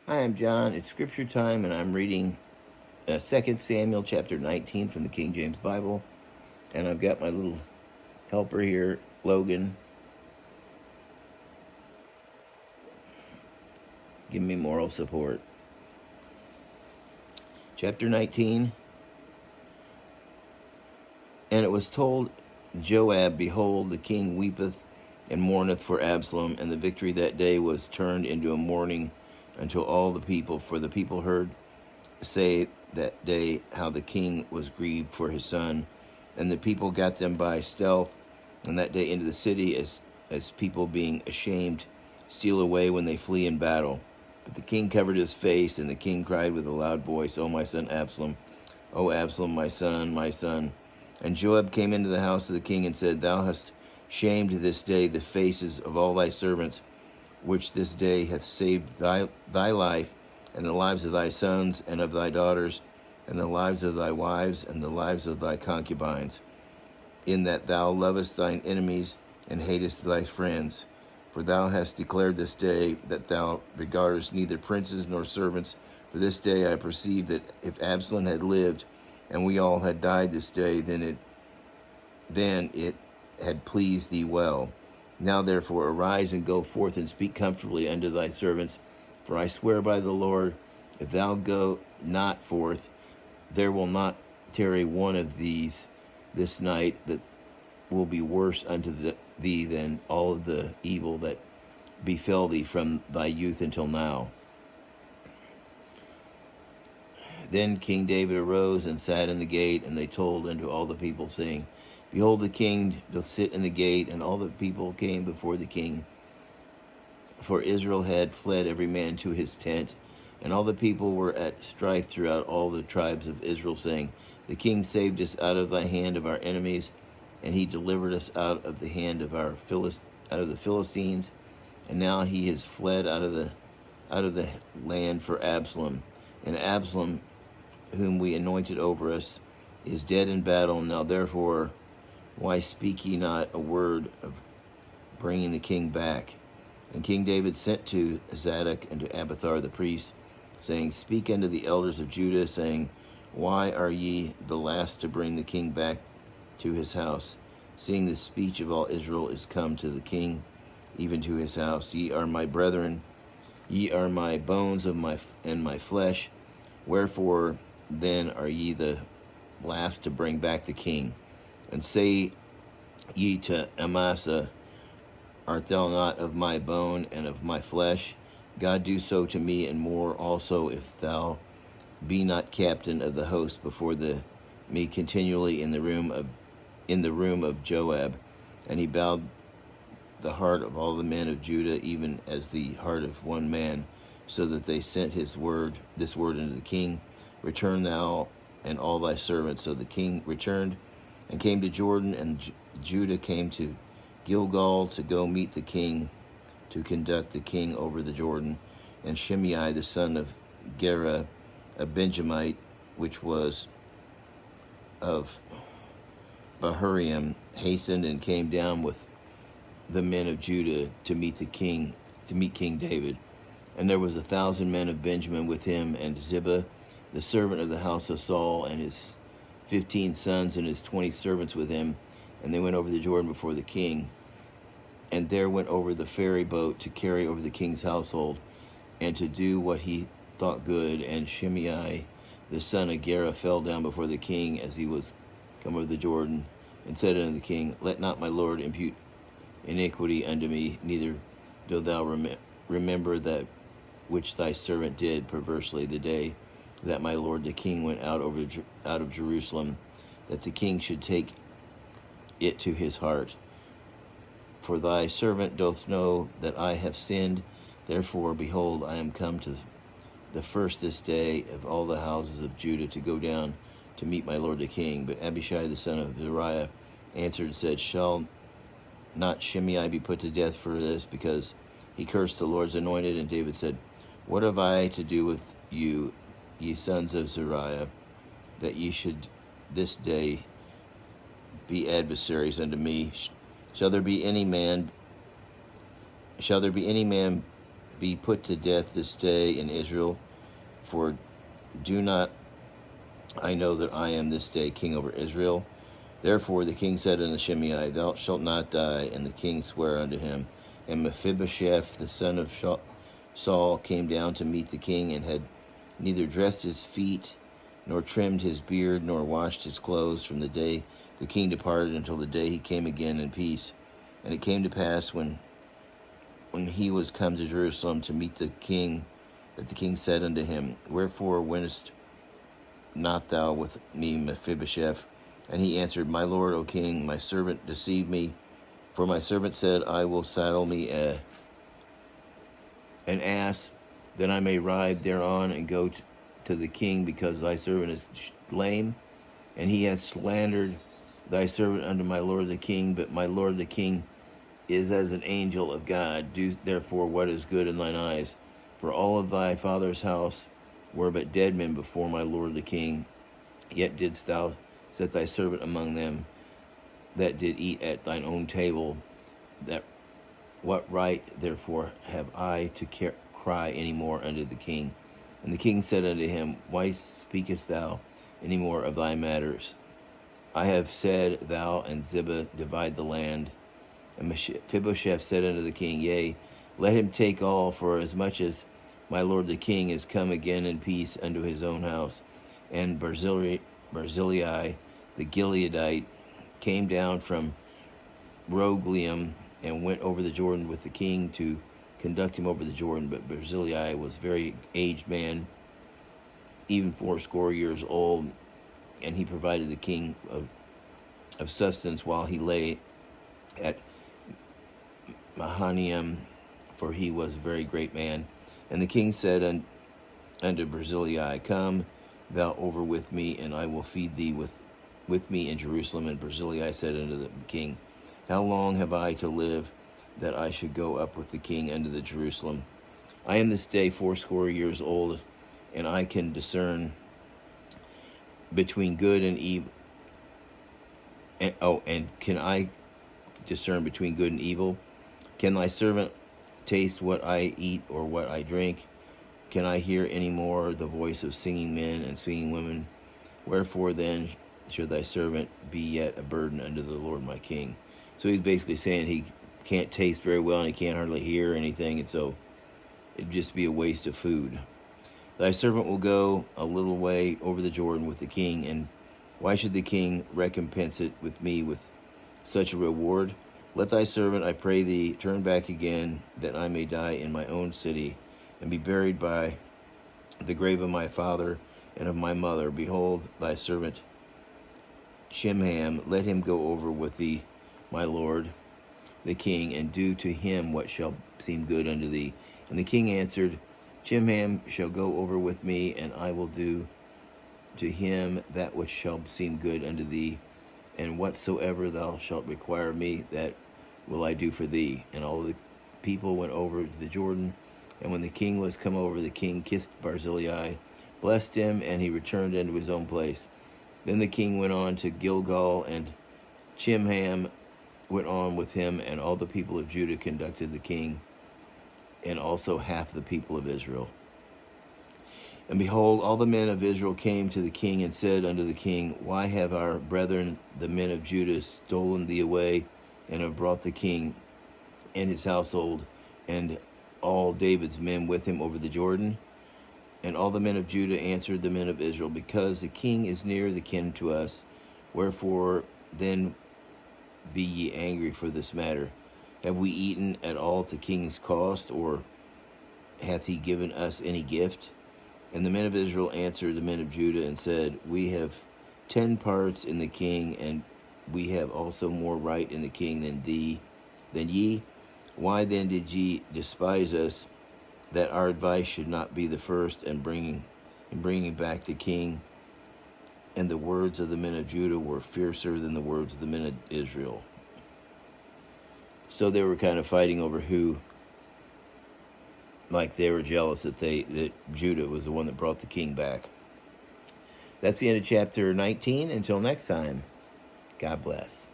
Hi, I'm John. It's scripture time, and I'm reading 2 Samuel chapter 19 from the King James Bible. And I've got my little helper here, Logan, giving me moral support. Chapter 19. And it was told Joab, Behold, the king weepeth and mourneth for Absalom. And the victory that day was turned into a mourning until all the people, for the people heard say that day how the king was grieved for his son. And the people got them by stealth, and that day into the city, as people being ashamed steal away when they flee in battle. But the king covered his face, and the king cried with a loud voice, O my son Absalom, O Absalom, my son, my son. And Joab came into the house of the king and said, Thou hast shamed this day the faces of all thy servants, which this day hath saved thy life, and the lives of thy sons and of thy daughters, and the lives of thy wives, and the lives of thy concubines, in that thou lovest thine enemies, and hatest thy friends. For thou hast declared this day that thou regardest neither princes nor servants. For this day I perceive that if Absalom had lived, and we all had died this day, then it had pleased thee well. Now therefore arise and go forth and speak comfortably unto thy servants. For I swear by the Lord, if thou go not forth, there will not tarry one of these this night that will be worse unto thee than all of the evil that befell thee from thy youth until now. Then King David arose and sat in the gate, and they told unto all the people, saying, Behold, the king doth sit in the gate. And all the people came before the king, for Israel had fled every man to his tent. And all the people were at strife throughout all the tribes of Israel, saying, The king saved us out of the hand of our enemies, and he delivered us out of the hand of out of the Philistines. And now he has fled out of the land for Absalom. And Absalom, whom we anointed over us, is dead in battle. Now therefore, why speak ye not a word of bringing the king back? And King David sent to Zadok and to Abiathar the priest, saying, Speak unto the elders of Judah, saying, Why are ye the last to bring the king back to his house, seeing the speech of all Israel is come to the king, even to his house? Ye are my brethren, ye are my bones of my flesh. Wherefore then are ye the last to bring back the king? And say ye to Amasa, Art thou not of my bone and of my flesh? God do so to me, and more also, if thou be not captain of the host before me continually in the room of Joab. And he bowed the heart of all the men of Judah, even as the heart of one man, so that they sent this word unto the king, Return thou and all thy servants. So the king returned and came to Jordan, and Judah came to Gilgal to go meet the king, to conduct the king over the Jordan. And Shimei the son of Gera, a Benjamite, which was of Bahuriam, hastened and came down with the men of Judah to meet King David. And there was 1,000 men of Benjamin with him, and Ziba, the servant of the house of Saul, and his 15 sons and his 20 servants with him. And they went over the Jordan before the king. And there went over the ferry boat to carry over the king's household, and to do what he thought good. And Shimei, the son of Gera, fell down before the king as he was come over the Jordan, and said unto the king, Let not my lord impute iniquity unto me, neither do thou remember that which thy servant did perversely the day that my lord the king went out of Jerusalem, that the king should take it to his heart. For thy servant doth know that I have sinned. Therefore, behold, I am come to the first this day of all the houses of Judah to go down to meet my lord the king. But Abishai the son of Zeruiah answered and said, Shall not Shimei be put to death for this, because he cursed the Lord's anointed? And David said, What have I to do with you, ye sons of Zeruiah, that ye should this day be adversaries unto me? Shall there be any man be put to death this day in Israel, for do not I know that I am this day king over Israel? Therefore the king said unto Shimei, Thou shalt not die. And the king sware unto him. And Mephibosheth, the son of Saul, came down to meet the king, and had neither dressed his feet, nor trimmed his beard, nor washed his clothes from the day the king departed until the day he came again in peace. And it came to pass, when he was come to Jerusalem to meet the king, that the king said unto him, Wherefore wentest not thou with me, Mephibosheth? And he answered, My lord, O king, my servant deceived me. For my servant said, I will saddle me an ass, that I may ride thereon and go to the king, because thy servant is lame, and he hath slandered thy servant unto my lord the king. But my lord the king is as an angel of God. Do therefore what is good in thine eyes. For all of thy father's house were but dead men before my lord the king. Yet didst thou set thy servant among them that did eat at thine own table. That what right therefore have I to cry any more unto the king? And the king said unto him, Why speakest thou any more of thy matters? I have said, Thou and Ziba divide the land. And Mephibosheth said unto the king, Yea, let him take all, for as much as my lord the king is come again in peace unto his own house. And Barzillai the Gileadite came down from Rogelium, and went over the Jordan with the king to conduct him over the Jordan. But Barzillai was a very aged man, even 80 years old, and he provided the king of sustenance while he lay at Mahanaim, for he was a very great man. And the king said unto Barzillai, Come thou over with me, and I will feed thee with me in Jerusalem. And Barzillai said unto the king, How long have I to live, that I should go up with the king unto the Jerusalem? I am this day 80 years old, and I can discern between good and evil. And can I discern between good and evil? Can thy servant taste what I eat or what I drink? Can I hear any more the voice of singing men and singing women? Wherefore then should thy servant be yet a burden unto the Lord my king? So he's basically saying he can't taste very well, and he can't hardly hear anything, and so it'd just be a waste of food. Thy servant will go a little way over the Jordan with the king, and why should the king recompense it with me with such a reward? Let thy servant, I pray thee, turn back again, that I may die in my own city, and be buried by the grave of my father and of my mother. Behold, thy servant Shimham, let him go over with thee, my lord the king, and do to him what shall seem good unto thee. And the king answered, Shimham shall go over with me, and I will do to him that which shall seem good unto thee, and whatsoever thou shalt require of me, that will I do for thee. And all the people went over to the Jordan, and when the king was come over, the king kissed Barzillai, blessed him, and he returned into his own place. Then the king went on to Gilgal, and Shimham went on with him, and all the people of Judah conducted the king, and also half the people of Israel. And behold, all the men of Israel came to the king and said unto the king, Why have our brethren, the men of Judah, stolen thee away, and have brought the king and his household, and all David's men with him over the Jordan? And all the men of Judah answered the men of Israel, Because the king is near the kin to us. Wherefore then be ye angry for this matter? Have we eaten at all at the king's cost, or hath he given us any gift? And the men of Israel answered the men of Judah and said, We have 10 parts in the king, and we have also more right in the king than ye. Why then did ye despise us, that our advice should not be the first in bringing back the king? And the words of the men of Judah were fiercer than the words of the men of Israel. So they were kind of fighting over who, like they were jealous that Judah was the one that brought the king back. That's the end of chapter 19. Until next time, God bless.